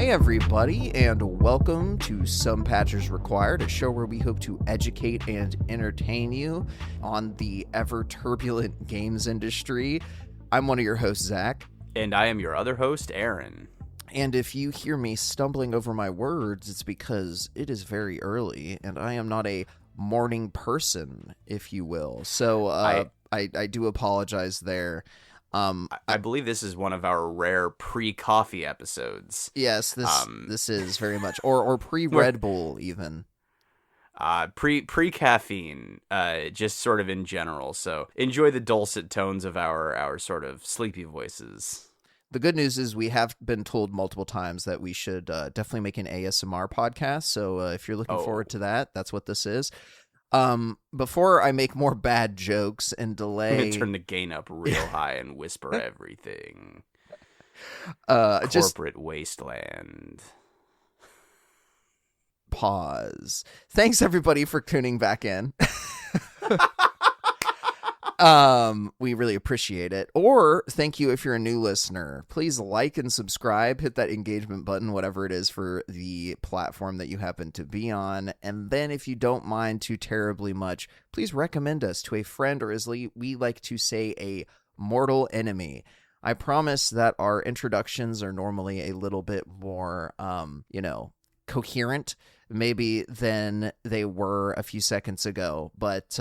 Hey everybody, and welcome to Some Patches Required, a show where we hope to educate and entertain you on the ever-turbulent games industry. I'm one of your hosts, Zach. And I am your other host, Aaron. And if you hear me stumbling over my words, it's because it is very early, and I am not a morning person, if you will. So I do apologize there. I believe this is one of our rare pre-coffee episodes. Yes, this is very much, or pre-Red Bull even. Pre-caffeine, just sort of in general. So enjoy the dulcet tones of our sort of sleepy voices. The good news is we have been told multiple times that we should definitely make an ASMR podcast. So if you're looking forward to that, that's what this is. Before I make more bad jokes and delay, I'm gonna turn the gain up real high and whisper everything. Corporate wasteland. Pause. Thanks everybody for tuning back in. We really appreciate it. Or thank you if you're a new listener. Please like and subscribe, hit that engagement button, whatever it is for the platform that you happen to be on. And then if you don't mind too terribly much, please recommend us to a friend, or as we like to say, a mortal enemy. I promise that our introductions are normally a little bit more, coherent maybe than they were a few seconds ago, but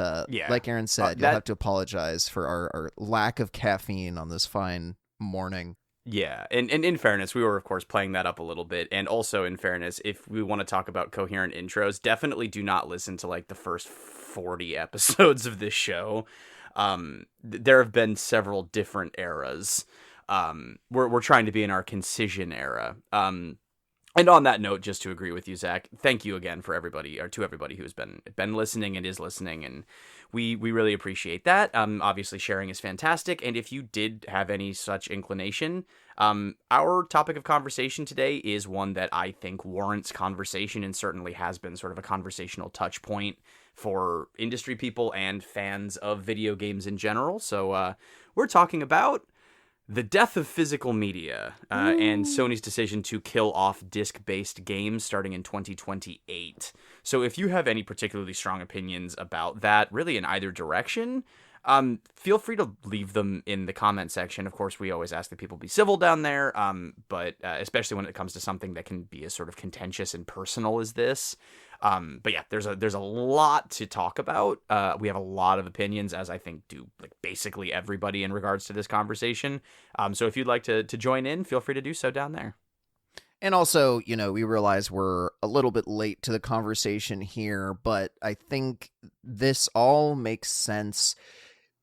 like Aaron said, you'll have to apologize for our lack of caffeine on this fine morning. Yeah, and in fairness, we were of course playing that up a little bit, and also in fairness, if we want to talk about coherent intros, definitely do not listen to like the first 40 episodes of this show. There have been several different eras. We're trying to be in our concision era. And on that note, just to agree with you, Zach, thank you again to everybody who has been listening and is listening, and we really appreciate that. Obviously, sharing is fantastic, and if you did have any such inclination, our topic of conversation today is one that I think warrants conversation and certainly has been sort of a conversational touch point for industry people and fans of video games in general. So we're talking about the death of physical media and Sony's decision to kill off disc-based games starting in 2028. So if you have any particularly strong opinions about that, really in either direction, feel free to leave them in the comment section. Of course, we always ask that people be civil down there, but especially when it comes to something that can be as sort of contentious and personal as this. But yeah, there's a lot to talk about. We have a lot of opinions, as I think do like basically everybody in regards to this conversation. So if you'd like to join in, feel free to do so down there. And also, we realize we're a little bit late to the conversation here, but I think this all makes sense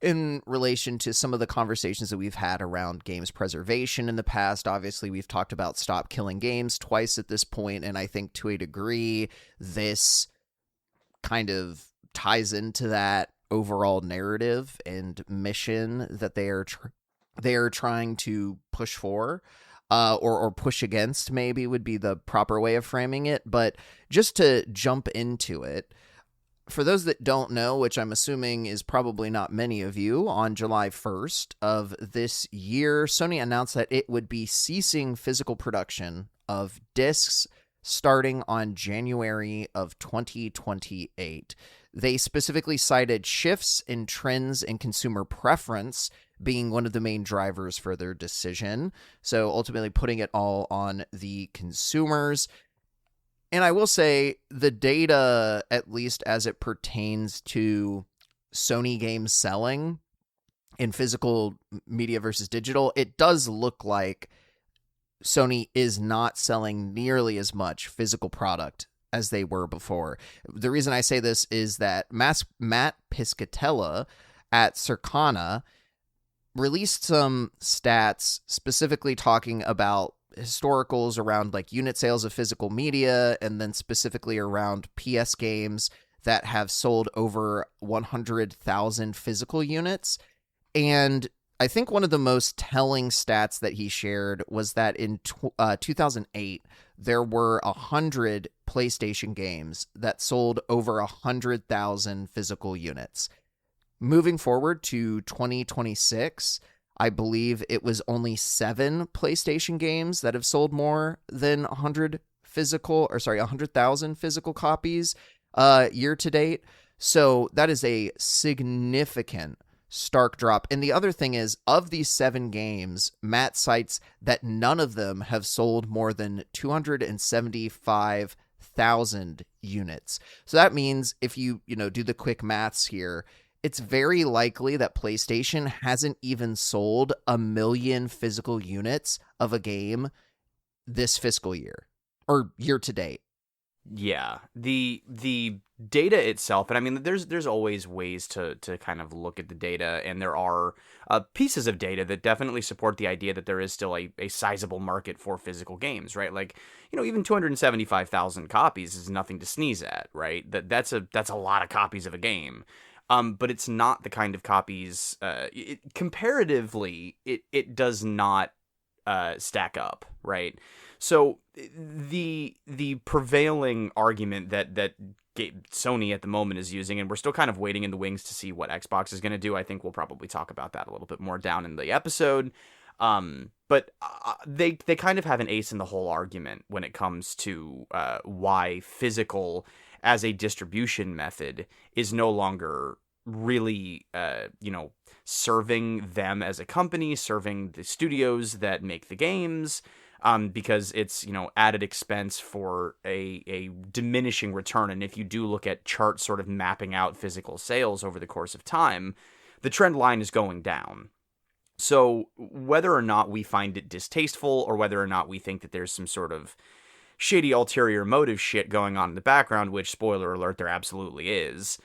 in relation to some of the conversations that we've had around games preservation in the past. Obviously, we've talked about Stop Killing Games twice at this point, and I think to a degree, this kind of ties into that overall narrative and mission that they are trying to push for, or push against, maybe would be the proper way of framing it. But just to jump into it, for those that don't know, which I'm assuming is probably not many of you, on July 1st of this year, Sony announced that it would be ceasing physical production of discs starting on January of 2028. They specifically cited shifts in trends and consumer preference being one of the main drivers for their decision. So ultimately putting it all on the consumers. And I will say the data, at least as it pertains to Sony games selling in physical media versus digital, it does look like Sony is not selling nearly as much physical product as they were before. The reason I say this is that Matt Piscatella at Circana released some stats specifically talking about historicals around like unit sales of physical media, and then specifically around PS games that have sold over 100,000 physical units. And I think one of the most telling stats that he shared was that in 2008, there were 100 PlayStation games that sold over 100,000 physical units. Moving forward to 2026, I believe it was only 7 PlayStation games that have sold more than 100,000 physical copies year to date. So that is a significant stark drop. And the other thing is, of these 7 games, Matt cites that none of them have sold more than 275,000 units. So that means if you do the quick maths here, it's very likely that PlayStation hasn't even sold 1 million physical units of a game this fiscal year or year to date. Yeah, the data itself, and I mean, there's always ways to kind of look at the data, and there are pieces of data that definitely support the idea that there is still a sizable market for physical games, right? Like, even 275,000 copies is nothing to sneeze at, right? That's a lot of copies of a game. But it's not the kind of copies, comparatively, it does not stack up, right? So the prevailing argument that Sony at the moment is using, and we're still kind of waiting in the wings to see what Xbox is going to do. I think we'll probably talk about that a little bit more down in the episode. But they kind of have an ace in the hole argument when it comes to why physical as a distribution method is no longer really, serving them as a company, serving the studios that make the games, because it's, added expense for a diminishing return. And if you do look at charts sort of mapping out physical sales over the course of time, the trend line is going down. So whether or not we find it distasteful, or whether or not we think that there's some sort of shady ulterior motive shit going on in the background, which, spoiler alert, there absolutely is,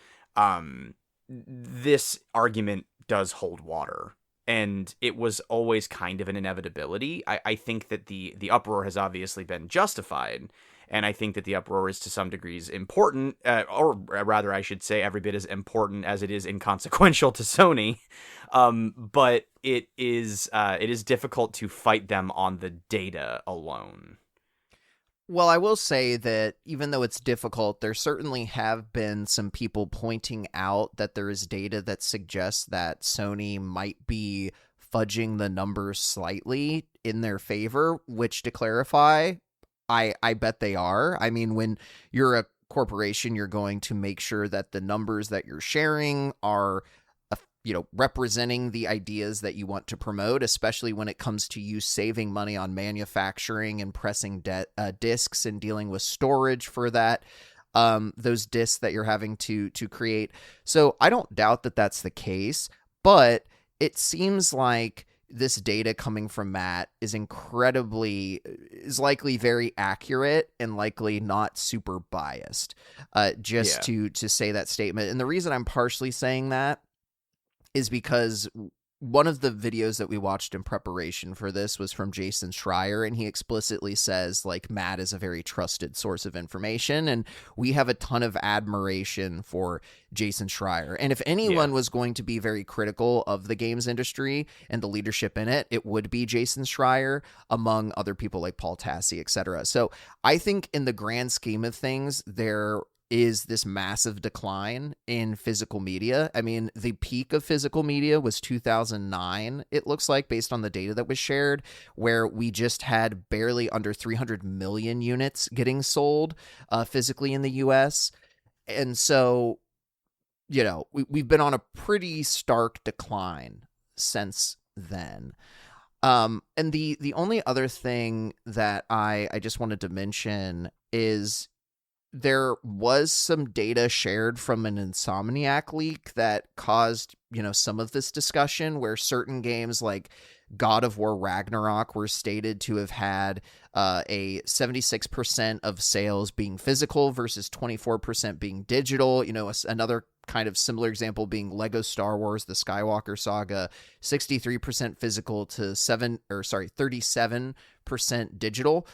this argument does hold water. And it was always kind of an inevitability. I think that the uproar has obviously been justified, and I think that the uproar is to some degrees important, or rather, I should say, every bit as important as it is inconsequential to Sony. But it is difficult to fight them on the data alone. Well, I will say that even though it's difficult, there certainly have been some people pointing out that there is data that suggests that Sony might be fudging the numbers slightly in their favor, which, to clarify, I bet they are. I mean, when you're a corporation, you're going to make sure that the numbers that you're sharing are representing the ideas that you want to promote, especially when it comes to you saving money on manufacturing and pressing discs and dealing with storage for that, those discs that you're having to create. So I don't doubt that that's the case, but it seems like this data coming from Matt is likely very accurate and likely not super biased, to say that statement. And the reason I'm partially saying that is because one of the videos that we watched in preparation for this was from Jason Schreier, and he explicitly says, Matt is a very trusted source of information, and we have a ton of admiration for Jason Schreier. And if anyone was going to be very critical of the games industry and the leadership in it, it would be Jason Schreier, among other people like Paul Tassi, etc. So I think in the grand scheme of things, there is this massive decline in physical media. I mean, the peak of physical media was 2009, it looks like, based on the data that was shared, where we just had barely under 300 million units getting sold physically in the US. And so, we've been on a pretty stark decline since then. And the only other thing that I just wanted to mention is there was some data shared from an Insomniac leak that caused, some of this discussion, where certain games like God of War Ragnarok were stated to have had a 76% of sales being physical versus 24% being digital. Another kind of similar example being Lego Star Wars, the Skywalker Saga, 63% physical to 37% digital.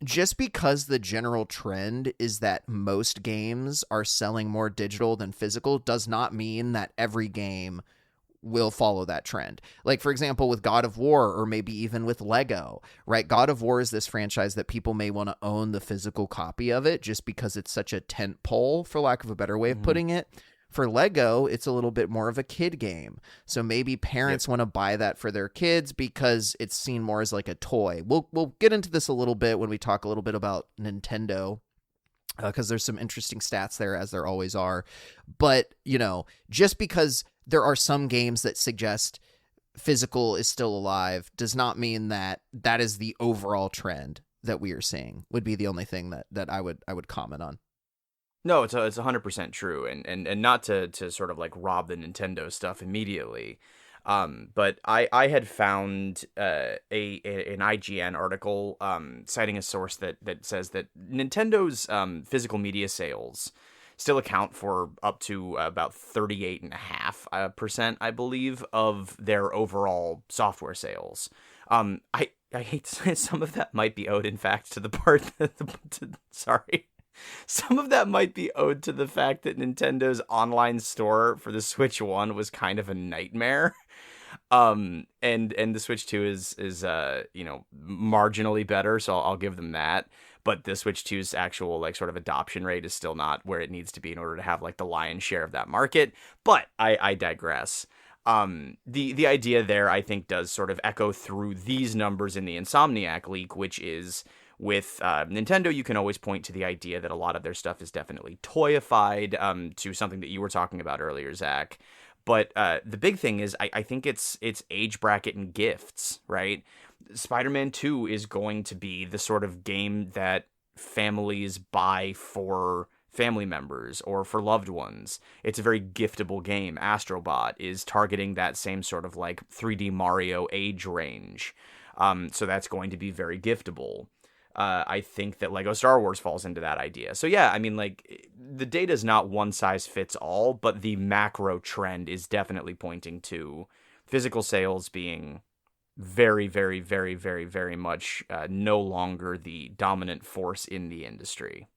Just because the general trend is that most games are selling more digital than physical does not mean that every game will follow that trend. Like, for example, with God of War, or maybe even with Lego, right? God of War is this franchise that people may want to own the physical copy of it just because it's such a tent pole, for lack of a better way of putting it. For Lego, it's a little bit more of a kid game. So maybe parents want to buy that for their kids because it's seen more as like a toy. We'll get into this a little bit when we talk a little bit about Nintendo, because there's some interesting stats there, as there always are. But, just because there are some games that suggest physical is still alive does not mean that that is the overall trend that we are seeing, would be the only thing that I would comment on. No, it's 100% true, and not to sort of like rob the Nintendo stuff immediately, but I had found an IGN article citing a source that says that Nintendo's physical media sales still account for up to about 38.5%, I believe, of their overall software sales. I hate to say some of that might be owed, in fact, to the part sorry. Some of that might be owed to the fact that Nintendo's online store for the Switch 1 was kind of a nightmare. And the Switch 2 is marginally better, so I'll give them that. But the Switch 2's actual like sort of adoption rate is still not where it needs to be in order to have like the lion's share of that market. But I digress. The idea there, I think, does sort of echo through these numbers in the Insomniac leak, which is, with Nintendo, you can always point to the idea that a lot of their stuff is definitely toyified, to something that you were talking about earlier, Zach. But the big thing is, I think it's age bracket and gifts, right? Spider-Man 2 is going to be the sort of game that families buy for family members or for loved ones. It's a very giftable game. Astrobot is targeting that same sort of like 3D Mario age range. So that's going to be very giftable. I think that Lego Star Wars falls into that idea. So yeah, I mean, like, the data is not one size fits all, but the macro trend is definitely pointing to physical sales being very, very, very, very, very much no longer the dominant force in the industry.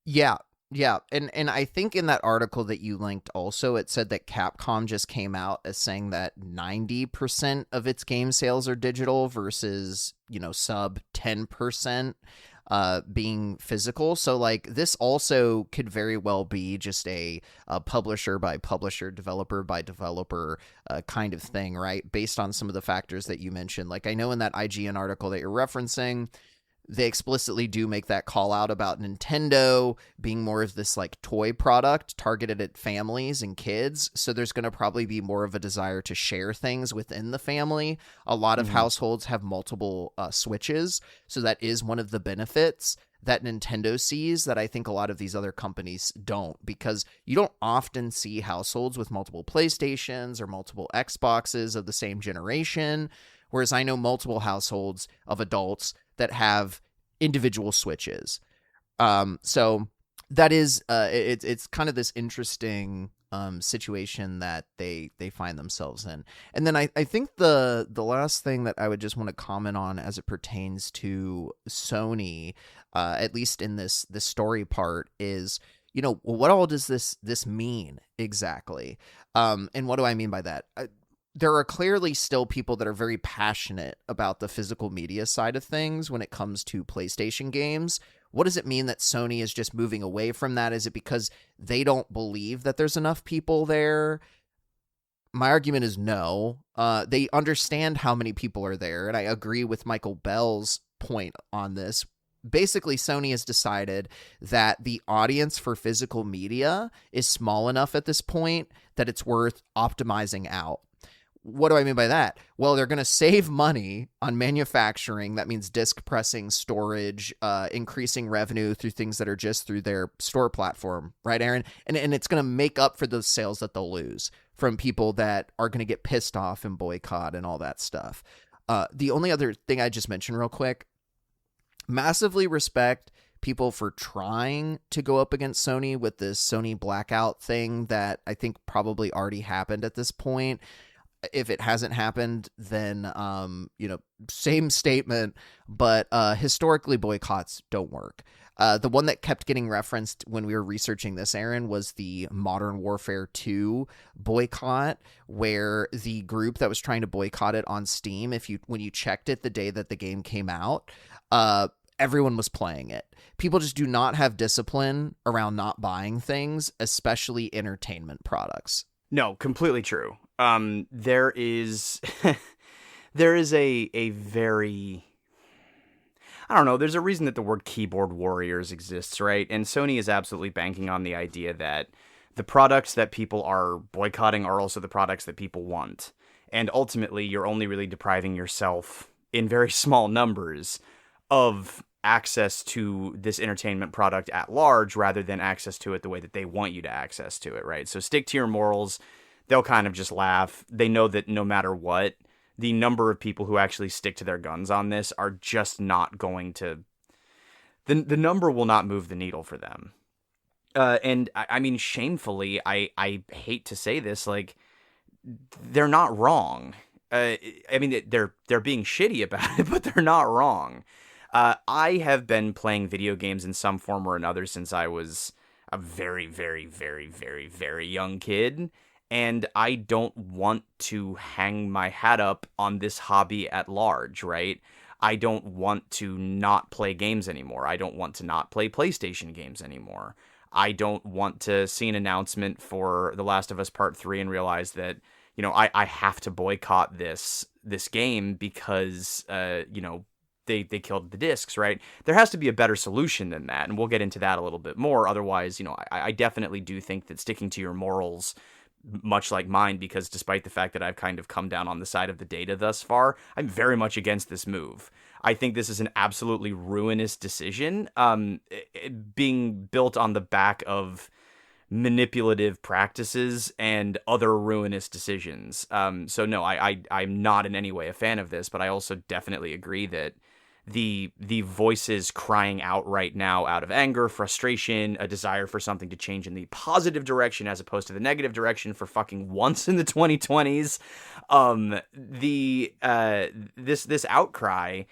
Yeah. Yeah, and I think in that article that you linked also, it said that Capcom just came out as saying that 90% of its game sales are digital versus, sub 10% being physical. So like this also could very well be just a publisher by publisher, developer by developer kind of thing, right? Based on some of the factors that you mentioned. Like I know in that IGN article that you're referencing, they explicitly do make that call out about Nintendo being more of this like toy product targeted at families and kids. So there's going to probably be more of a desire to share things within the family. A lot of households have multiple Switches. So that is one of the benefits that Nintendo sees that I think a lot of these other companies don't, because you don't often see households with multiple PlayStations or multiple Xboxes of the same generation. Whereas I know multiple households of adults that have individual Switches. So that is, it's kind of this interesting situation that they find themselves in. And then I think the last thing that I would just want to comment on as it pertains to Sony, at least in this story part, is, what all does this mean exactly? And what do I mean by that? There are clearly still people that are very passionate about the physical media side of things when it comes to PlayStation games. What does it mean that Sony is just moving away from that? Is it because they don't believe that there's enough people there? My argument is no. They understand how many people are there, and I agree with Michael Bell's point on this. Basically, Sony has decided that the audience for physical media is small enough at this point that it's worth optimizing out. What do I mean by that? Well, they're going to save money on manufacturing. That means disc pressing, storage, increasing revenue through things that are just through their store platform, right, Aaron? And it's going to make up for those sales that they'll lose from people that are going to get pissed off and boycott and all that stuff. The only other thing I just mentioned real quick, massively respect people for trying to go up against Sony with this Sony blackout thing that I think probably already happened at this point. If it hasn't happened, then, same statement, but historically boycotts don't work. The one that kept getting referenced when we were researching this, Aaron, was the Modern Warfare 2 boycott, where the group that was trying to boycott it on Steam, when you checked it the day that the game came out, everyone was playing it. People just do not have discipline around not buying things, especially entertainment products. No, completely true. There is there is a very, I don't know, there's a reason that the word keyboard warriors exists, right? And Sony is absolutely banking on the idea that the products that people are boycotting are also the products that people want. And ultimately, you're only really depriving yourself in very small numbers of access to this entertainment product at large rather than access to it the way that they want you to access to it, right? So stick to your morals. They'll kind of just laugh. They know that no matter what, the number of people who actually stick to their guns on this are just not going to... The number will not move the needle for them. And I mean, shamefully, I hate to say this, like, they're not wrong. I mean, they're being shitty about it, but they're not wrong. I have been playing video games in some form or another since I was a very, very, very, very, very young kid, and I don't want to hang my hat up on this hobby at large, right? I don't want to not play games anymore. I don't want to not play PlayStation games anymore. I don't want to see an announcement for The Last of Us Part 3 and realize that, you know, I have to boycott this game because, you know, they killed the discs, right? There has to be a better solution than that, and we'll get into that a little bit more. Otherwise, you know, I definitely do think that sticking to your morals, much like mine, because despite the fact that I've kind of come down on the side of the data thus far, I'm very much against this move. I think this is an absolutely ruinous decision, being built on the back of manipulative practices and other ruinous decisions. So no, I'm not in any way a fan of this, but I also definitely agree that the voices crying out right now out of anger, frustration, a desire for something to change in the positive direction as opposed to the negative direction for fucking once in the 2020s, this outcry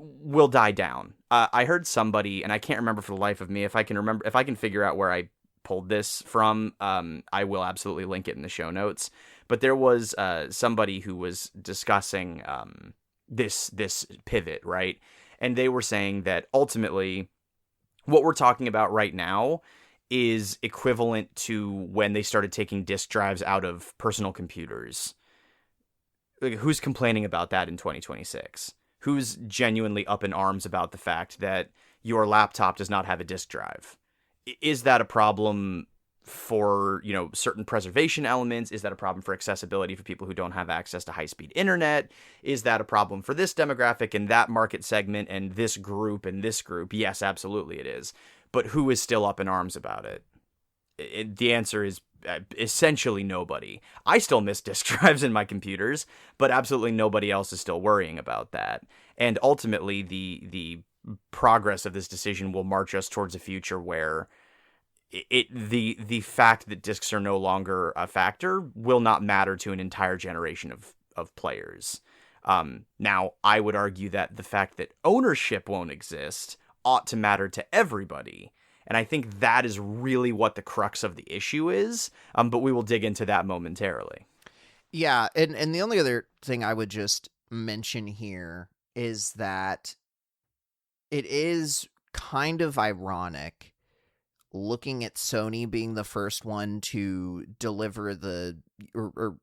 will die down. I heard somebody, and I can't remember for the life of me, if I can figure out where I pulled this from, I will absolutely link it in the show notes. But there was somebody who was discussing this pivot, right? And they were saying that ultimately what we're talking about right now is equivalent to when they started taking disk drives out of personal computers. Like, who's complaining about that in 2026? Who's genuinely up in arms about the fact that your laptop does not have a disk drive? Is that a problem for, you know, certain preservation elements? Is that a problem for accessibility for people who don't have access to high-speed internet? Is that a problem for this demographic and that market segment and this group and this group? Yes, absolutely it is. But who is still up in arms about it? The answer is essentially nobody. I still miss disk drives in my computers, but absolutely nobody else is still worrying about that. And ultimately, the progress of this decision will march us towards a future where the fact that discs are no longer a factor will not matter to an entire generation of players. Now, I would argue that the fact that ownership won't exist ought to matter to everybody. And I think that is really what the crux of the issue is. But we will dig into that momentarily. Yeah, and the only other thing I would just mention here is that it is kind of ironic looking at Sony being the first one to deliver or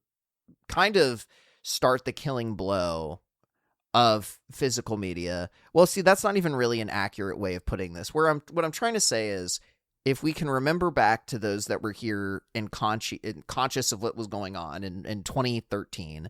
kind of start the killing blow of physical media. Well, see, that's not even really an accurate way of putting this. What I'm trying to say is, if we can remember back to those that were here and conscious of what was going on in 2013,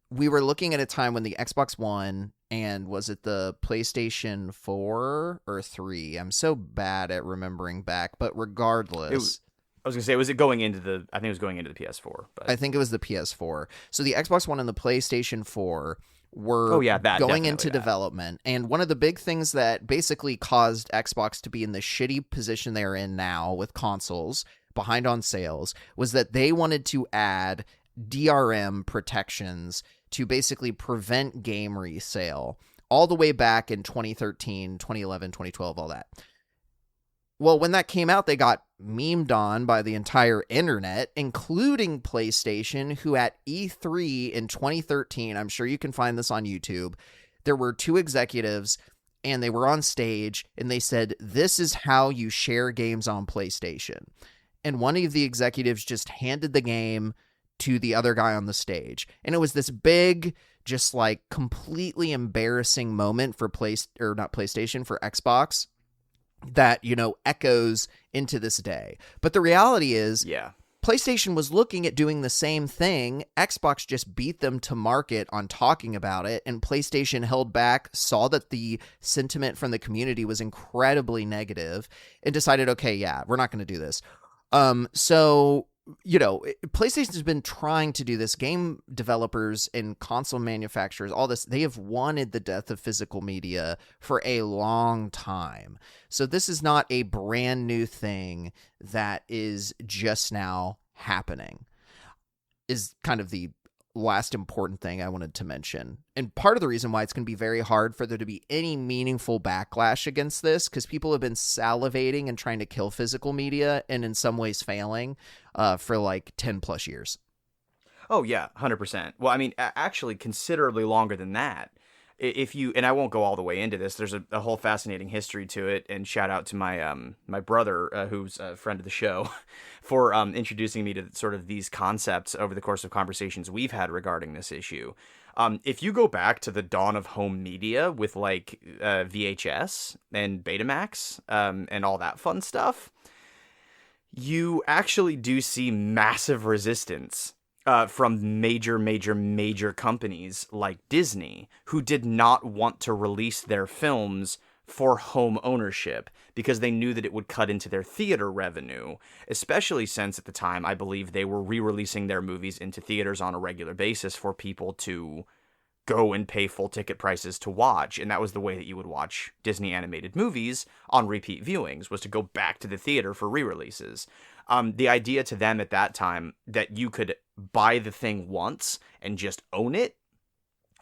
we were looking at a time when the Xbox One and was it the PlayStation 4 or 3? I'm so bad at remembering back, but regardless. I was going to say, I think it was going into the PS4. But I think it was the PS4. So the Xbox One and the PlayStation 4 were going into development. And one of the big things that basically caused Xbox to be in the shitty position they're in now with consoles behind on sales was that they wanted to add DRM protections to basically prevent game resale all the way back in 2013, 2011, 2012, all that. Well, when that came out, they got memed on by the entire internet, including PlayStation, who at E3 in 2013, I'm sure you can find this on YouTube, there were two executives and they were on stage and they said, "This is how you share games on PlayStation." And one of the executives just handed the game to the other guy on the stage. And it was this big, just like completely embarrassing moment for not PlayStation, for Xbox, that, you know, echoes into this day. But the reality is, yeah, PlayStation was looking at doing the same thing. Xbox just beat them to market on talking about it, and PlayStation held back, saw that the sentiment from the community was incredibly negative, and decided, okay, yeah, we're not going to do this. So, you know, PlayStation's been trying to do this. Game developers and console manufacturers, all this, they have wanted the death of physical media for a long time. So this is not a brand new thing that is just now happening, is kind of the last important thing I wanted to mention. And part of the reason why it's going to be very hard for there to be any meaningful backlash against this, because people have been salivating and trying to kill physical media, and in some ways failing, for like 10 plus years. Oh yeah, 100%. Well, I mean, actually considerably longer than that. If you, and I won't go all the way into this, there's a whole fascinating history to it, and shout out to my my brother, who's a friend of the show, for introducing me to sort of these concepts over the course of conversations we've had regarding this issue. If you go back to the dawn of home media with like VHS and Betamax and all that fun stuff, you actually do see massive resistance from major companies like Disney, who did not want to release their films for home ownership because they knew that it would cut into their theater revenue, especially since at the time, I believe they were re-releasing their movies into theaters on a regular basis for people to go and pay full ticket prices to watch. And that was the way that you would watch Disney animated movies on repeat viewings, was to go back to the theater for re-releases. The idea to them at that time that you could buy the thing once and just own it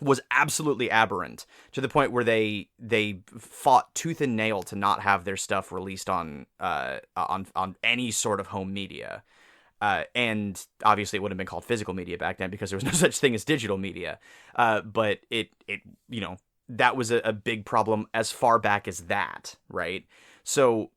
was absolutely aberrant, to the point where they fought tooth and nail to not have their stuff released on any sort of home media. And obviously it would have been called physical media back then because there was no such thing as digital media. But it you know, that was a big problem as far back as that, right? So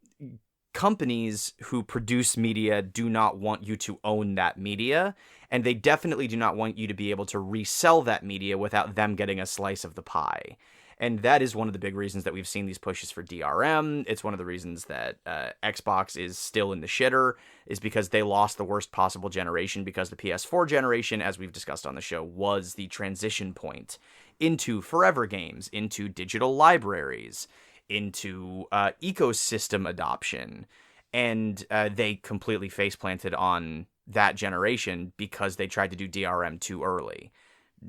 companies who produce media do not want you to own that media, and they definitely do not want you to be able to resell that media without them getting a slice of the pie. And that is one of the big reasons that we've seen these pushes for DRM. It's one of the reasons that Xbox is still in the shitter, is because they lost the worst possible generation, because the PS4 generation, as we've discussed on the show, was the transition point into forever games, into digital libraries, into ecosystem adoption. And they completely face-planted on that generation because they tried to do DRM too early.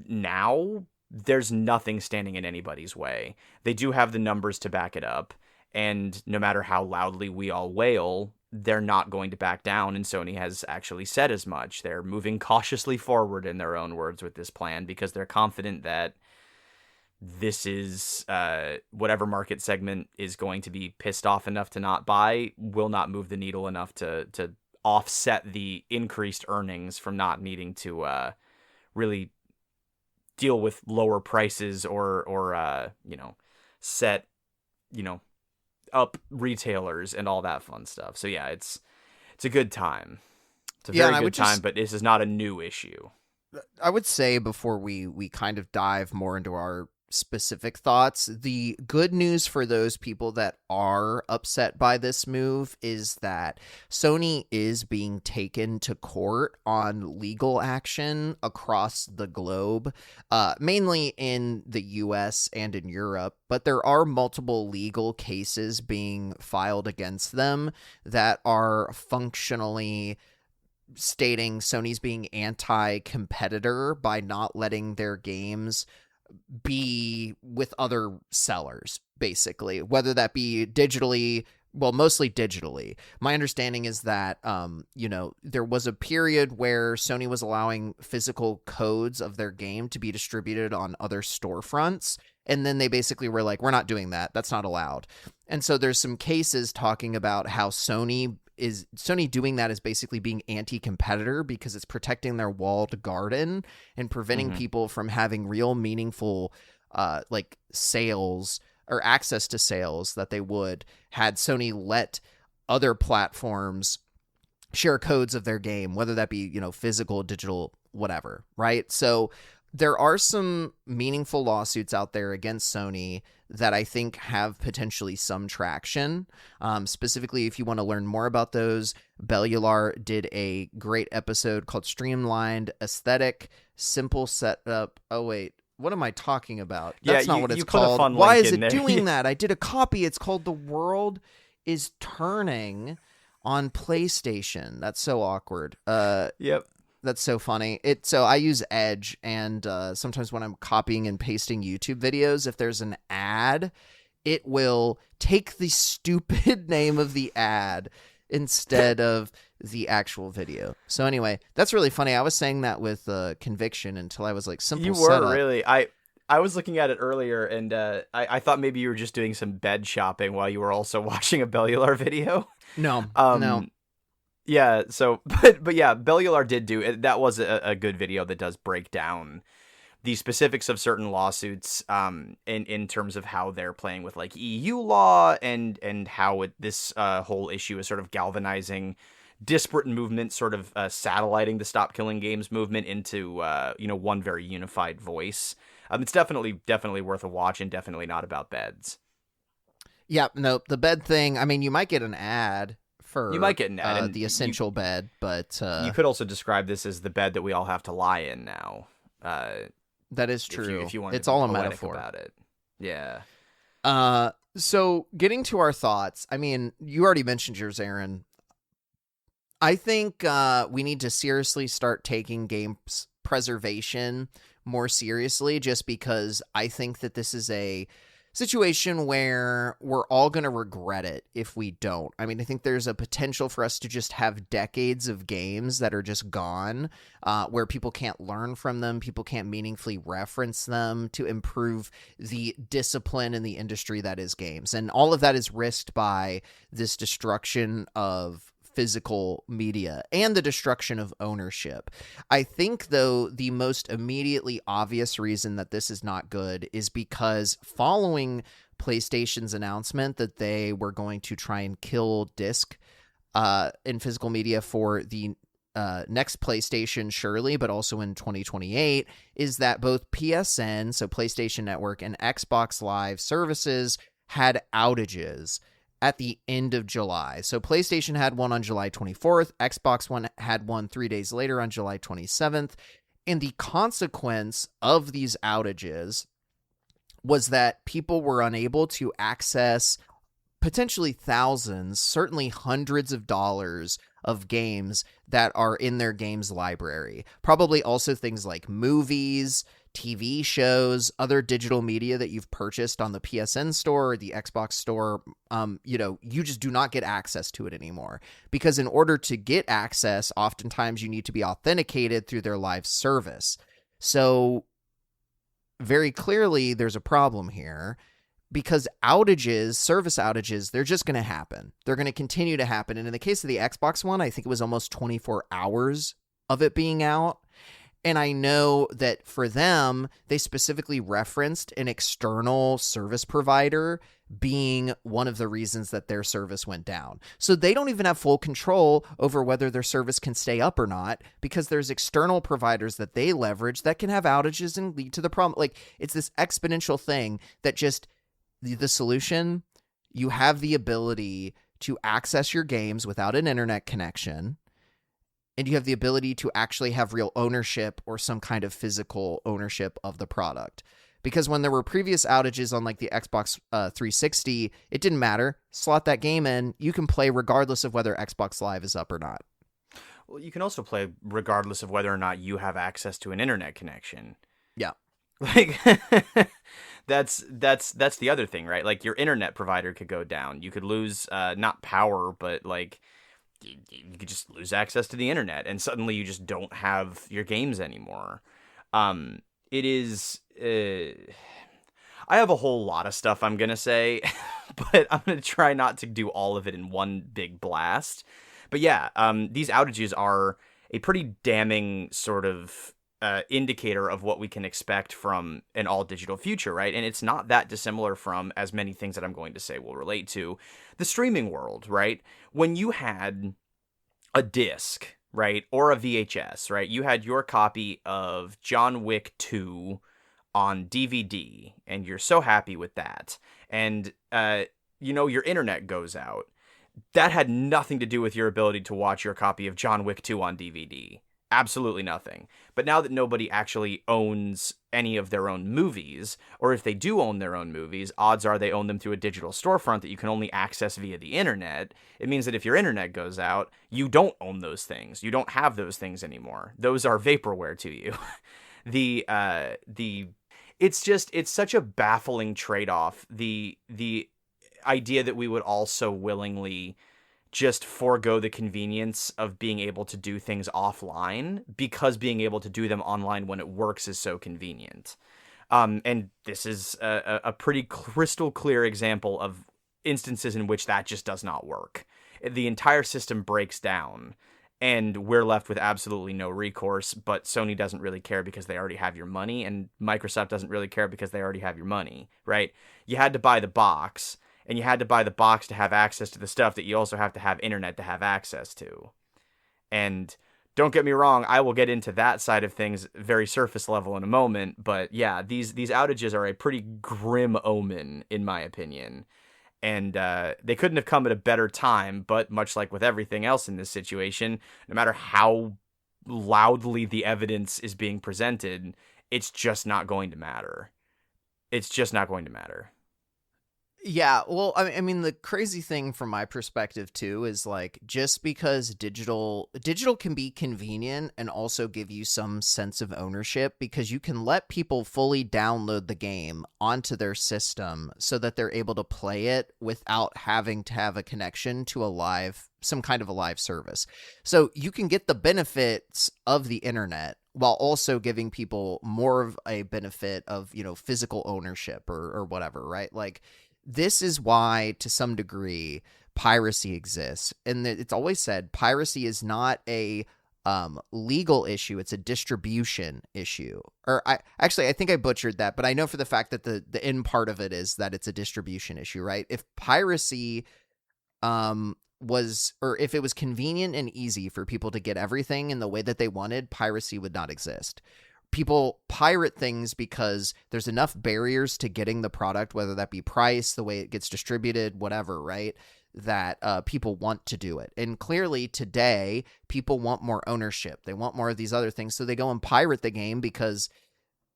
Now, there's nothing standing in anybody's way. They do have the numbers to back it up, and no matter how loudly we all wail, they're not going to back down, and Sony has actually said as much. They're moving cautiously forward, in their own words, with this plan, because they're confident that this is whatever market segment is going to be pissed off enough to not buy will not move the needle enough to offset the increased earnings from not needing to really deal with lower prices or you know, set, you know, up retailers and all that fun stuff. So yeah, it's a good time. It's a very good time, but this is not a new issue. I would say, before we kind of dive more into our specific thoughts, the good news for those people that are upset by this move is that Sony is being taken to court on legal action across the globe, mainly in the US and in Europe, but there are multiple legal cases being filed against them that are functionally stating Sony's being anti-competitor by not letting their games be with other sellers, basically, whether that be digitally, well, mostly digitally. My understanding is that, you know, there was a period where Sony was allowing physical codes of their game to be distributed on other storefronts, and then they basically were like, we're not doing that. That's not allowed. And so there's some cases talking about how Sony doing that is basically being anti-competitor because it's protecting their walled garden and preventing people from having real meaningful like sales or access to sales that they would had Sony let other platforms share codes of their game, whether that be, physical, digital, whatever, right? So there are some meaningful lawsuits out there against Sony that I think have potentially some traction. Specifically, if you want to learn more about those, Bellular did a great episode called Streamlined Aesthetic, Simple Setup. Oh, wait. What am I talking about? That's not what it's called. Why is it doing that? I did a copy. It's called The World is Turning on PlayStation. That's so awkward. Yep. That's so funny. So I use Edge, and sometimes when I'm copying and pasting YouTube videos, if there's an ad, it will take the stupid name of the ad instead of the actual video. So anyway, that's really funny. I was saying that with conviction until I was like, simple setup. You were really. I was looking at it earlier, and I thought maybe you were just doing some bed shopping while you were also watching a Bellular video. No, no. Yeah, so, but yeah, Bellular did do, that was a good video that does break down the specifics of certain lawsuits in terms of how they're playing with like EU law and how this whole issue is sort of galvanizing disparate movements, sort of satelliting the Stop Killing Games movement into one very unified voice. It's definitely worth a watch, and definitely not about beds. Yeah, no, the bed thing, I mean, you might get an ad. You might get an ad, the essential bed, but you could also describe this as the bed that we all have to lie in now. That is true. If you want, it's all a metaphor about it. Yeah. So getting to our thoughts, I mean, you already mentioned yours, Aaron. I think we need to seriously start taking games preservation more seriously, just because I think that this is a situation where we're all going to regret it if we don't. I mean, I think there's a potential for us to just have decades of games that are just gone, where people can't learn from them, people can't meaningfully reference them to improve the discipline in the industry that is games. And all of that is risked by this destruction of physical media and the destruction of ownership. I think, though, the most immediately obvious reason that this is not good is because following PlayStation's announcement that they were going to try and kill disc in physical media for the next PlayStation, surely, but also in 2028, is that both PSN, so PlayStation Network, and Xbox Live services had outages at the end of July. So PlayStation had one on July 24th. Xbox One had one 3 days later on July 27th. And the consequence of these outages was that people were unable to access potentially thousands, certainly hundreds of dollars of games that are in their games library. Probably also things like movies, TV shows, other digital media that you've purchased on the PSN store or the Xbox store. You just do not get access to it anymore, because in order to get access, oftentimes you need to be authenticated through their live service. So very clearly there's a problem here, because outages, service outages, they're just going to happen. They're going to continue to happen. And in the case of the Xbox One, I think it was almost 24 hours of it being out. And I know that for them, they specifically referenced an external service provider being one of the reasons that their service went down. So they don't even have full control over whether their service can stay up or not, because there's external providers that they leverage that can have outages and lead to the problem. Like, it's this exponential thing that just the solution, you have the ability to access your games without an internet connection, and you have the ability to actually have real ownership or some kind of physical ownership of the product. Because when there were previous outages on like the Xbox 360, it didn't matter. Slot that game in, you can play regardless of whether Xbox Live is up or not. Well, you can also play regardless of whether or not you have access to an internet connection. Yeah. Like that's the other thing, right? Like, your internet provider could go down. You could lose not power, but like you could just lose access to the internet, and suddenly you just don't have your games anymore. It is I have a whole lot of stuff I'm gonna say, but I'm gonna try not to do all of it in one big blast. But yeah, these outages are a pretty damning sort of indicator of what we can expect from an all digital future, right? And it's not that dissimilar from, as many things that I'm going to say will relate to, the streaming world, right? When you had a disc, right, or a VHS, right, you had your copy of John Wick 2 on DVD, and you're so happy with that, and your internet goes out. That had nothing to do with your ability to watch your copy of John Wick 2 on DVD. Absolutely nothing. But now that nobody actually owns any of their own movies, or if they do own their own movies, odds are they own them through a digital storefront that you can only access via the internet. It means that if your internet goes out, you don't own those things. You don't have those things anymore. Those are vaporware to you. It's such a baffling trade-off. The idea that we would all so willingly just forego the convenience of being able to do things offline because being able to do them online when it works is so convenient. And this is a pretty crystal clear example of instances in which that just does not work. The entire system breaks down and we're left with absolutely no recourse, but Sony doesn't really care because they already have your money, and Microsoft doesn't really care because they already have your money, right? You had to buy the box, and you had to buy the box to have access to the stuff that you also have to have internet to have access to. And don't get me wrong, I will get into that side of things very surface level in a moment, but yeah, these outages are a pretty grim omen, in my opinion. And they couldn't have come at a better time, but much like with everything else in this situation, no matter how loudly the evidence is being presented, it's just not going to matter. It's just not going to matter. Yeah, well, I mean, the crazy thing from my perspective too is like, just because digital can be convenient and also give you some sense of ownership, because you can let people fully download the game onto their system so that they're able to play it without having to have a connection to some kind of a live service. So you can get the benefits of the internet while also giving people more of a benefit of, physical ownership or whatever, right? Like, this is why, to some degree, piracy exists. And it's always said piracy is not a legal issue. It's a distribution issue. Or I think I butchered that, but I know for the fact that the end part of it is that it's a distribution issue, right? If piracy if it was convenient and easy for people to get everything in the way that they wanted, piracy would not exist. People pirate things because there's enough barriers to getting the product, whether that be price, the way it gets distributed, whatever, right? That people want to do it. And clearly today, people want more ownership. They want more of these other things. So they go and pirate the game because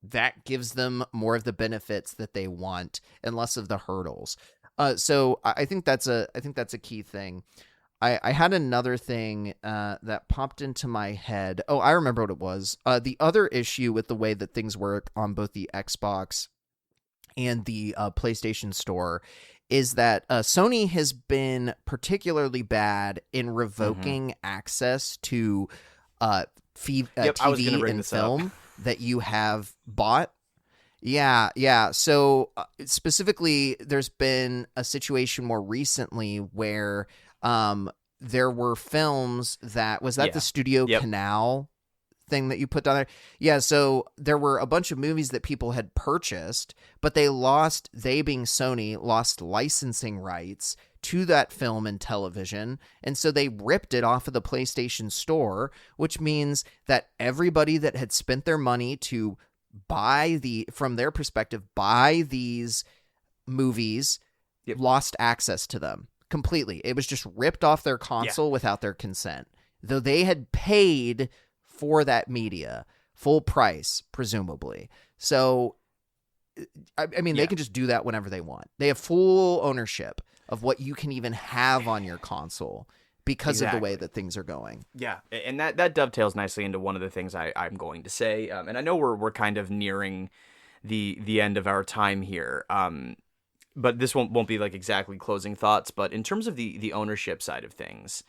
that gives them more of the benefits that they want and less of the hurdles. So I think that's a key thing. I had another thing that popped into my head. Oh, I remember what it was. The other issue with the way that things work on both the Xbox and the PlayStation Store is that Sony has been particularly bad in revoking access to TV and film that you have bought. Yeah. So specifically, there's been a situation more recently where there were films the Studio Canal thing that you put down there? Yeah, so there were a bunch of movies that people had purchased, but they being Sony, lost licensing rights to that film and television, and so they ripped it off of the PlayStation Store, which means that everybody that had spent their money to from their perspective, buy these movies, lost access to them completely. It was just ripped off their console without their consent, though they had paid for that media full price, presumably. So, I mean, they can just do that whenever they want. They have full ownership of what you can even have on your console because of the way that things are going. Yeah, and that dovetails nicely into one of the things I'm going to say. And I know we're kind of nearing the end of our time here. But this won't be like exactly closing thoughts. But in terms of the ownership side of things,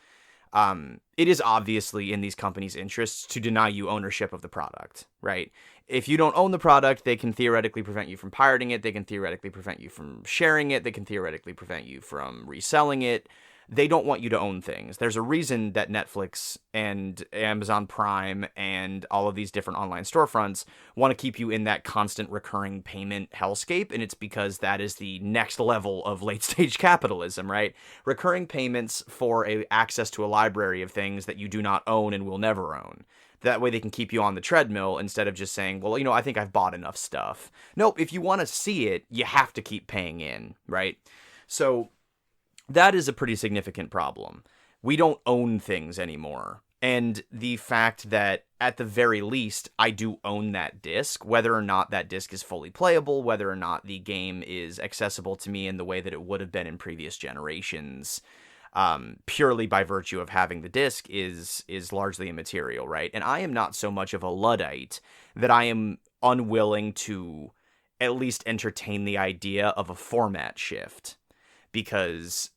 it is obviously in these companies' interests to deny you ownership of the product, right? If you don't own the product, they can theoretically prevent you from pirating it. They can theoretically prevent you from sharing it. They can theoretically prevent you from reselling it. They don't want you to own things. There's a reason that Netflix and Amazon Prime and all of these different online storefronts want to keep you in that constant recurring payment hellscape, and it's because that is the next level of late-stage capitalism, right? Recurring payments for access to a library of things that you do not own and will never own. That way they can keep you on the treadmill instead of just saying, well, I think I've bought enough stuff. Nope, if you want to see it, you have to keep paying in, right? So that is a pretty significant problem. We don't own things anymore. And the fact that, at the very least, I do own that disc, whether or not that disc is fully playable, whether or not the game is accessible to me in the way that it would have been in previous generations, purely by virtue of having the disc is largely immaterial, right? And I am not so much of a Luddite that I am unwilling to at least entertain the idea of a format shift, because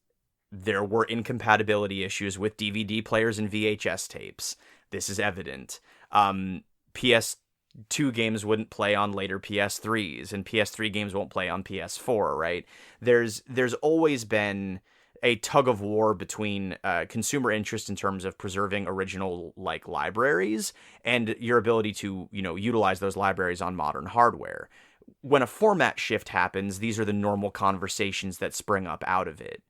there were incompatibility issues with DVD players and VHS tapes. This is evident. PS2 games wouldn't play on later PS3s, and PS3 games won't play on PS4, right? There's always been a tug of war between consumer interest in terms of preserving original libraries and your ability to utilize those libraries on modern hardware. When a format shift happens, these are the normal conversations that spring up out of it.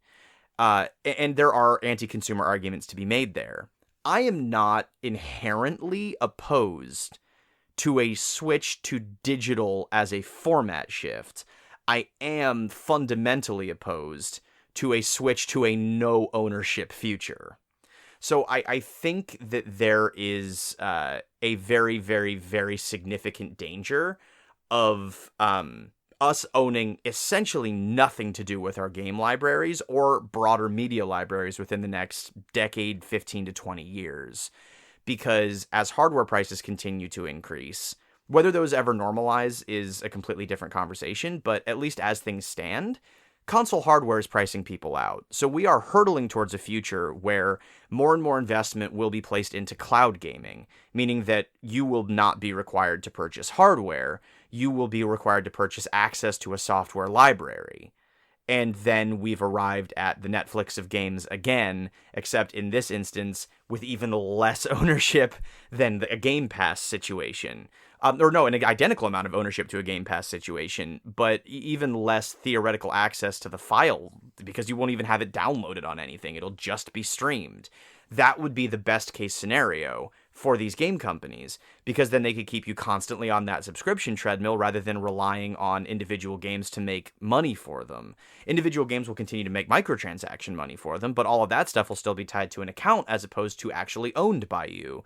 And there are anti-consumer arguments to be made there. I am not inherently opposed to a switch to digital as a format shift. I am fundamentally opposed to a switch to a no ownership future. So I think that there is a very, very, very significant danger of us owning essentially nothing to do with our game libraries or broader media libraries within the next decade, 15 to 20 years. Because as hardware prices continue to increase, whether those ever normalize is a completely different conversation, but at least as things stand, console hardware is pricing people out. So we are hurtling towards a future where more and more investment will be placed into cloud gaming, meaning that you will not be required to purchase hardware. You will be required to purchase access to a software library. And then we've arrived at the Netflix of games again, except in this instance with even less ownership than a Game Pass situation. An identical amount of ownership to a Game Pass situation, but even less theoretical access to the file, because you won't even have it downloaded on anything. It'll just be streamed. That would be the best case scenario for these game companies, because then they could keep you constantly on that subscription treadmill rather than relying on individual games to make money for them. Individual games will continue to make microtransaction money for them, but all of that stuff will still be tied to an account as opposed to actually owned by you.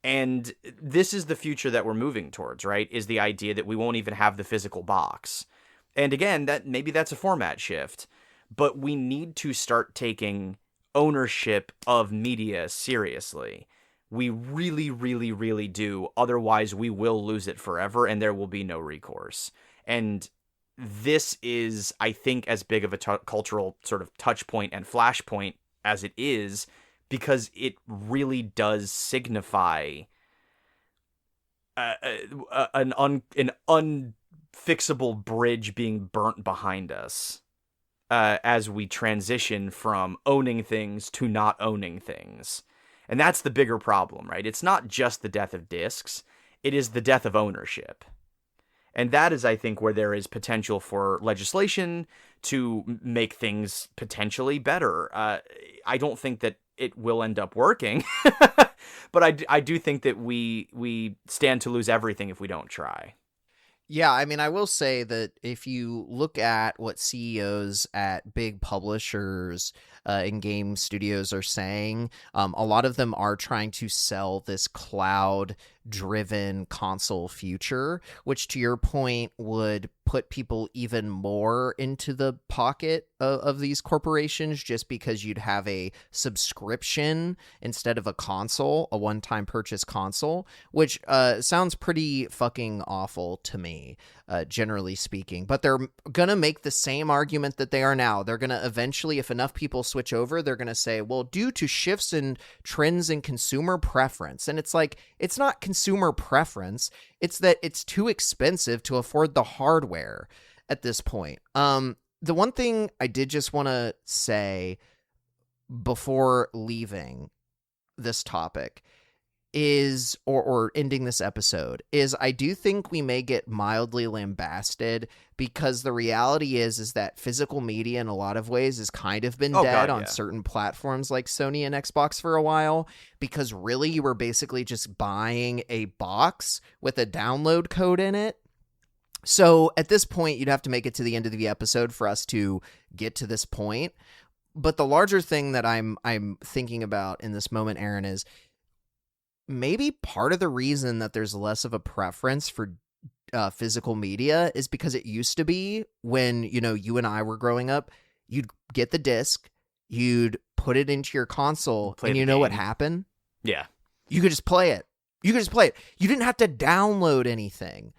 And this is the future that we're moving towards, right? Is the idea that we won't even have the physical box. And again, maybe that's a format shift, but we need to start taking ownership of media seriously. We really, really, really do. Otherwise, we will lose it forever and there will be no recourse. And this is, I think, as big of a cultural sort of touch point and flashpoint as it is, because it really does signify an unfixable bridge being burnt behind us as we transition from owning things to not owning things. And that's the bigger problem, right? It's not just the death of discs, it is the death of ownership. And that is, I think, where there is potential for legislation to make things potentially better. I don't think that it will end up working, but I do think that we stand to lose everything if we don't try. Yeah, I mean, I will say that if you look at what CEOs at big publishers and game studios are saying, a lot of them are trying to sell this cloud-driven console future, which, to your point, would put people even more into the pocket of these corporations, just because you'd have a subscription instead of a console, a one-time purchase console, which sounds pretty fucking awful to me, generally speaking. But they're gonna make the same argument that they are now. They're gonna eventually, if enough people switch over, they're gonna say, well, due to shifts in trends in consumer preference. And it's like, it's not consumer preference, it's that it's too expensive to afford the hardware at this point. The one thing I did just want to say before leaving this topic is, or ending this episode, is I do think we may get mildly lambasted, because the reality is that physical media in a lot of ways has kind of been dead on certain platforms like Sony and Xbox for a while, because really you were basically just buying a box with a download code in it. So at this point, you'd have to make it to the end of the episode for us to get to this point. But the larger thing that I'm thinking about in this moment, Aaron, is maybe part of the reason that there's less of a preference for physical media is because it used to be, when, you know, you and I were growing up, you'd get the disc, you'd put it into your console, and you know what happened? Yeah. You could just play it. You didn't have to download anything.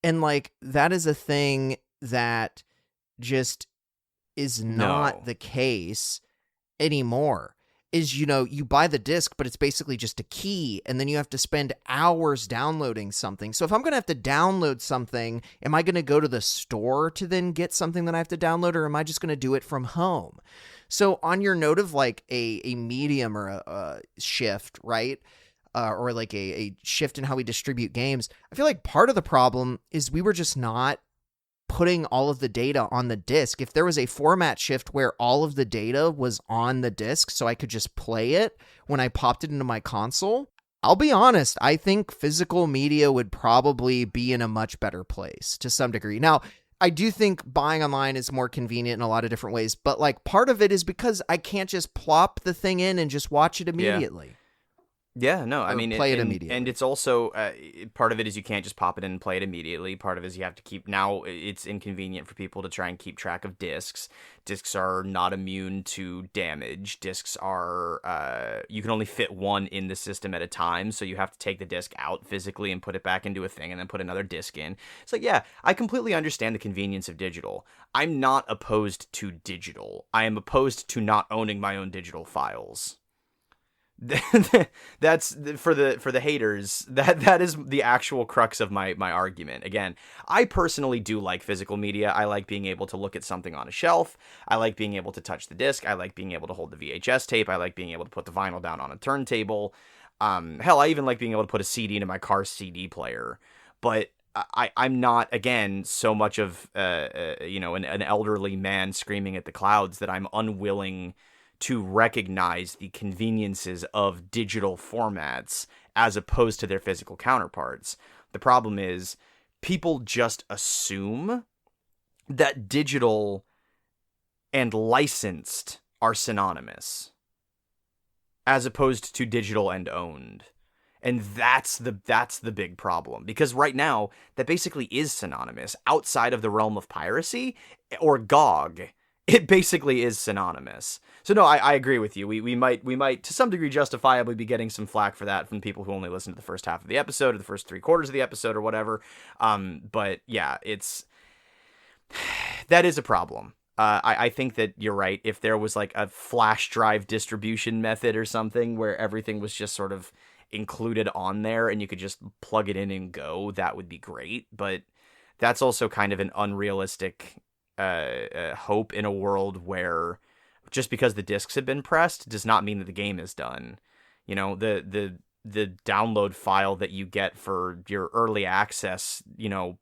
And like, that is a thing that just is not the case anymore. Is, you know, you buy the disc, but it's basically just a key, and then you have to spend hours downloading something. So if I'm going to have to download something, am I going to go to the store to then get something that I have to download, or am I just going to do it from home? So on your note of like a medium or a shift, right? Or like a shift in how we distribute games, I feel like part of the problem is we were just not putting all of the data on the disc. If there was a format shift where all of the data was on the disc so I could just play it when I popped it into my console, I'll be honest, I think physical media would probably be in a much better place to some degree. Now, I do think buying online is more convenient in a lot of different ways, but like, part of it is because I can't just plop the thing in and just watch it immediately. Yeah, no, I mean, play it immediately. And it's also, part of it is you can't just pop it in and play it immediately. Part of it is you have to keep, now it's inconvenient for people to try and keep track of discs. Discs are not immune to damage. Discs are, you can only fit one in the system at a time, so you have to take the disc out physically and put it back into a thing and then put another disc in. It's like, yeah, I completely understand the convenience of digital. I'm not opposed to digital. I am opposed to not owning my own digital files. That's for the haters. That is the actual crux of my argument. Again, I personally do like physical media. I like being able to look at something on a shelf. I like being able to touch the disc. I like being able to hold the VHS tape. I like being able to put the vinyl down on a turntable. Hell, I even like being able to put a CD into my car's CD player. But I'm not, again, so much of an elderly man screaming at the clouds that I'm unwilling to recognize the conveniences of digital formats as opposed to their physical counterparts. The problem is people just assume that digital and licensed are synonymous, as opposed to digital and owned. And that's the big problem, because right now that basically is synonymous outside of the realm of piracy or GOG. It basically is synonymous. So no, I agree with you. We might to some degree justifiably be getting some flack for that from people who only listen to the first half of the episode or the first 3/4 of the episode or whatever. But yeah, that is a problem. I think that you're right. If there was like a flash drive distribution method or something where everything was just sort of included on there and you could just plug it in and go, that would be great. But that's also kind of an unrealistic hope in a world where just because the discs have been pressed does not mean that the game is done. You know, the download file that you get for your early access,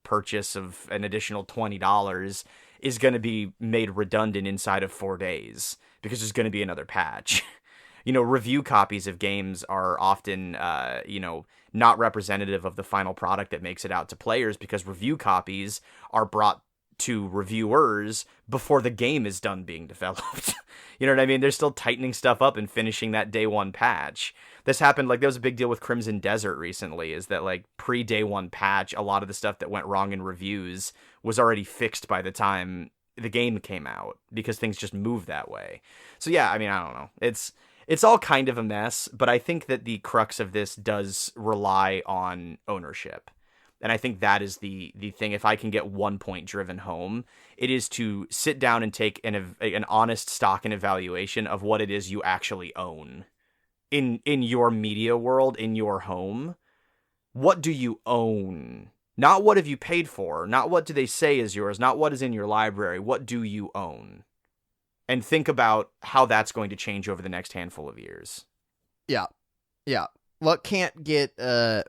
purchase of an additional $20 is going to be made redundant inside of 4 days because there's going to be another patch. Review copies of games are often, not representative of the final product that makes it out to players, because review copies are brought to reviewers before the game is done being developed. You know what I mean? They're still tightening stuff up and finishing that day one patch. This happened, there was a big deal with Crimson Desert recently, is that pre-day one patch, a lot of the stuff that went wrong in reviews was already fixed by the time the game came out, because things just move that way. So yeah, I mean, I don't know. It's all kind of a mess, but I think that the crux of this does rely on ownership. And I think that is the thing. If I can get 1 point driven home, it is to sit down and take an honest stock and evaluation of what it is you actually own in your media world, in your home. What do you own? Not what have you paid for, not what do they say is yours, not what is in your library. What do you own? and think about how that's going to change over the next handful of years. Yeah. Yeah. What can't get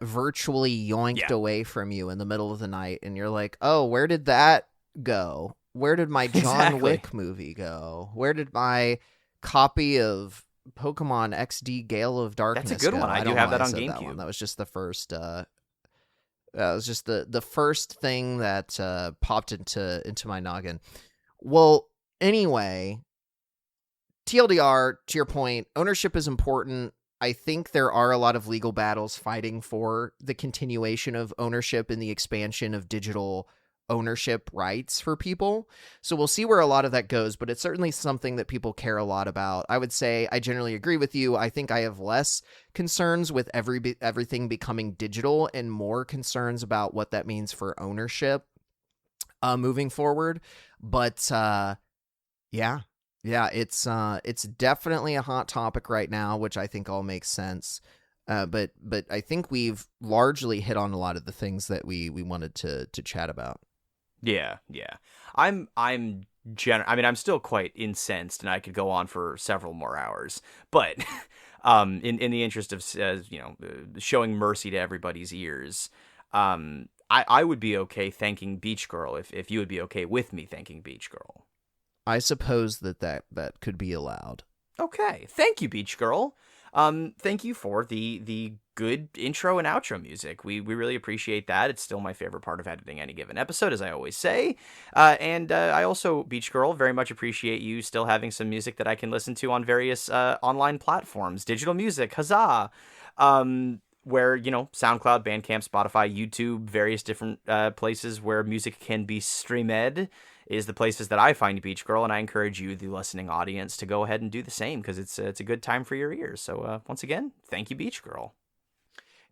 virtually yoinked away from you in the middle of the night, and you're like, oh, where did that go? Where did my John Wick movie go? Where did my copy of Pokemon XD Gale of Darkness go? That's a good one. I do have that on GameCube. That was just the first. That was just the first thing that popped into my noggin. Well, anyway, TLDR, to your point, ownership is important. I think there are a lot of legal battles fighting for the continuation of ownership and the expansion of digital ownership rights for people. So we'll see where a lot of that goes, but it's certainly something that people care a lot about. I would say I generally agree with you. I think I have less concerns with everything becoming digital and more concerns about what that means for ownership moving forward. But yeah, it's definitely a hot topic right now, which I think all makes sense. But I think we've largely hit on a lot of the things that we wanted to chat about. Yeah. I'm still quite incensed, and I could go on for several more hours. But in the interest of showing mercy to everybody's ears, I would be okay thanking Beach Girl if you would be okay with me thanking Beach Girl. I suppose that could be allowed. Okay, thank you, Beach Girl. Thank you for the good intro and outro music. We really appreciate that. It's still my favorite part of editing any given episode, as I always say. And I also, Beach Girl, very much appreciate you still having some music that I can listen to on various online platforms. Digital music, huzzah! Where, SoundCloud, Bandcamp, Spotify, YouTube, various different places where music can be streamed is the places that I find Beach Girl, and I encourage you, the listening audience, to go ahead and do the same, because it's a good time for your ears. So once again, thank you, Beach Girl.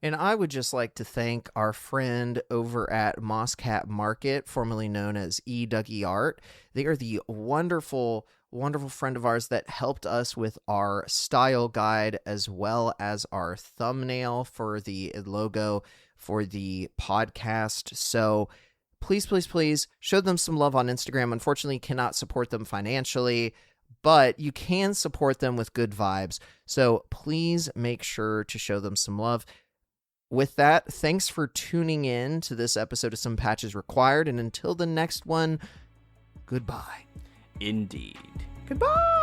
And I would just like to thank our friend over at Mosscat Market, formerly known as Dougie Art. They are the wonderful friend of ours that helped us with our style guide as well as our thumbnail for the logo for the podcast. So please show them some love on Instagram. Unfortunately, cannot support them financially, but you can support them with good vibes. So please make sure to show them some love. With that, thanks for tuning in to this episode of Some Patches Required, and until the next one, goodbye. Indeed. Goodbye!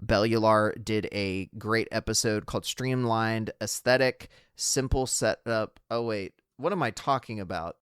Bellular did a great episode called Streamlined Aesthetic, Simple Setup. Oh, wait, what am I talking about?